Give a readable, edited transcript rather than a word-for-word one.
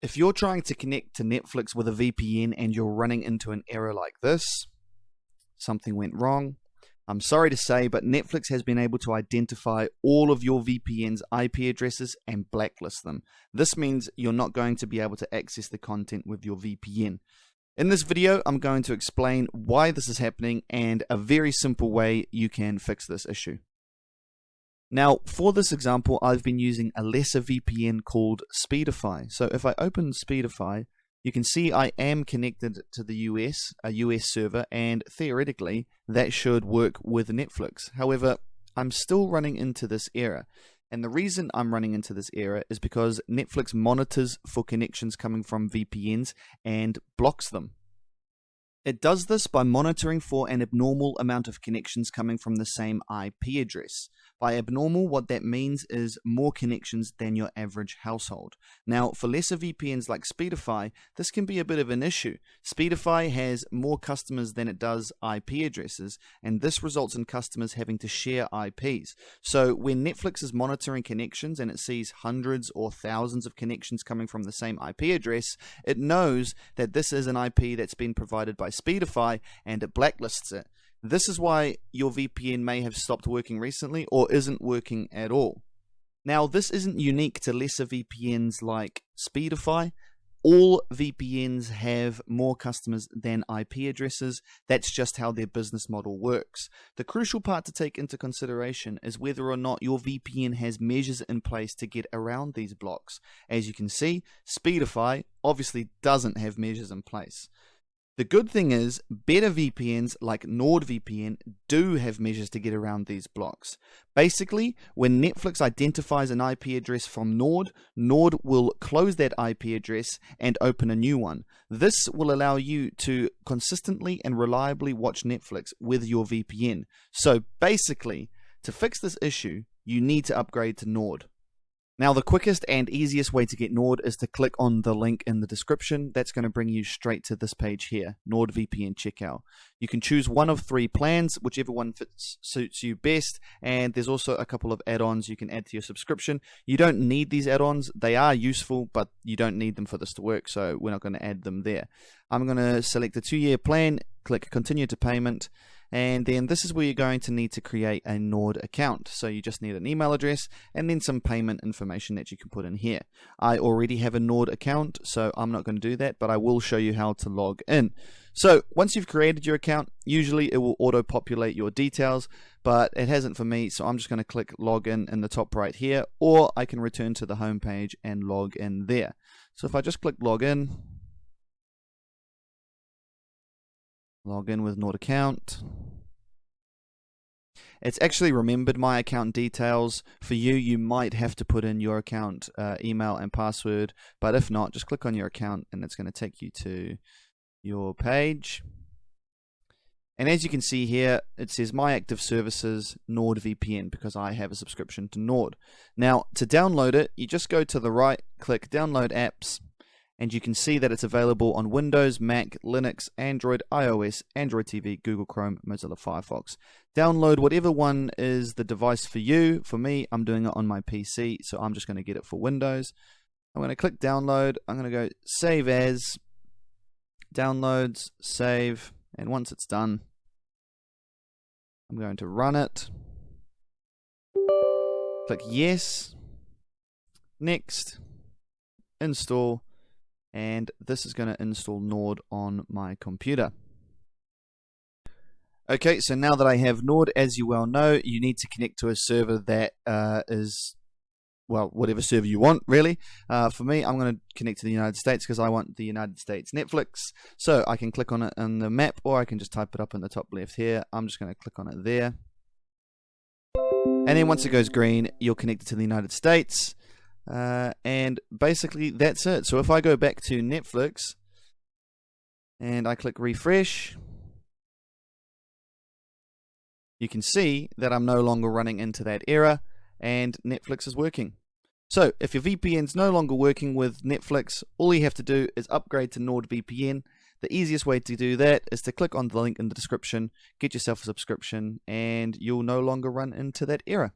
if you're trying to connect to Netflix with a VPN and you're running into an error like this, something went wrong, I'm sorry to say, but Netflix has been able to identify all of your VPN's IP addresses and blacklist them. This means you're not going to be able to access the content with your VPN. In this video, I'm going to explain why this is happening and a very simple way you can fix this issue. Now, for this example, I've been using a lesser VPN called Speedify. So if I open Speedify, you can see I am connected to the US, a US server, and theoretically that should work with Netflix. However, I'm still running into this error. And the reason I'm running into this error is because Netflix monitors for connections coming from VPNs and blocks them. It does this by monitoring for an abnormal amount of connections coming from the same IP address. By abnormal, what that means is more connections than your average household. Now, for lesser VPNs like Speedify, this can be a bit of an issue. Speedify has more customers than it does IP addresses, and this results in customers having to share IPs. So when Netflix is monitoring connections and it sees hundreds or thousands of connections coming from the same IP address, it knows that this is an IP that's been provided by Speedify and it blacklists it. This is why your VPN may have stopped working recently or isn't working at all. Now, this isn't unique to lesser VPNs like Speedify. All VPNs have more customers than IP addresses. That's just how their business model works. The crucial part to take into consideration is whether or not your VPN has measures in place to get around these blocks. As you can see, Speedify obviously doesn't have measures in place. The good thing is, better VPNs like NordVPN do have measures to get around these blocks. Basically, when Netflix identifies an IP address from Nord, Nord will close that IP address and open a new one. This will allow you to consistently and reliably watch Netflix with your VPN. So basically, to fix this issue, you need to upgrade to Nord. Now, the quickest and easiest way to get Nord is to click on the link in the description. That's going to bring you straight to this page here, NordVPN Checkout. You can choose one of 3 plans, whichever one suits you best, and there's also a couple of add-ons you can add to your subscription. You don't need these add-ons. They are useful, but you don't need them for this to work, so we're not going to add them there. I'm going to select the 2-year plan, click Continue to Payment, and then this is where you're going to need to create a Nord account. So you just need an email address and then some payment information that you can put in here. I already have a Nord account, so I'm not going to do that, but I will show you how to log in. So once you've created your account, usually it will auto-populate your details, but it hasn't for me, so I'm just going to click Login in the top right here, or I can return to the home page and log in there. So if I just click Login, log in with Nord account. It's actually remembered my account details. For you, you might have to put in your account email and password, but if not, just click on your account and it's going to take you to your page. And as you can see here, it says My Active Services NordVPN because I have a subscription to Nord. Now, to download it, you just go to the right, click Download Apps, and you can see that it's available on Windows, Mac, Linux, Android, iOS, Android TV, Google Chrome, Mozilla Firefox. Download whatever one is the device for you. For me, I'm doing it on my PC, so I'm just going to get it for Windows. I'm going to click Download. I'm going to go Save As, Downloads, Save, and once it's done, I'm going to run it. Click Yes, Next, Install, and this is going to install Nord on my computer. Okay, so now that I have Nord, as you well know, you need to connect to a server that is, well, whatever server you want, really. For me, I'm going to connect to the United States because I want the United States Netflix. So I can click on it on the map, or I can just type it up in the top left here. I'm just going to click on it there. And then once it goes green, you're connected to the United States. And basically that's it. So if I go back to Netflix and I click refresh, you can see that I'm no longer running into that error and Netflix is working. So if your VPN's no longer working with Netflix, all you have to do is upgrade to NordVPN. The easiest way to do that is to click on the link in the description, get yourself a subscription, and you'll no longer run into that error.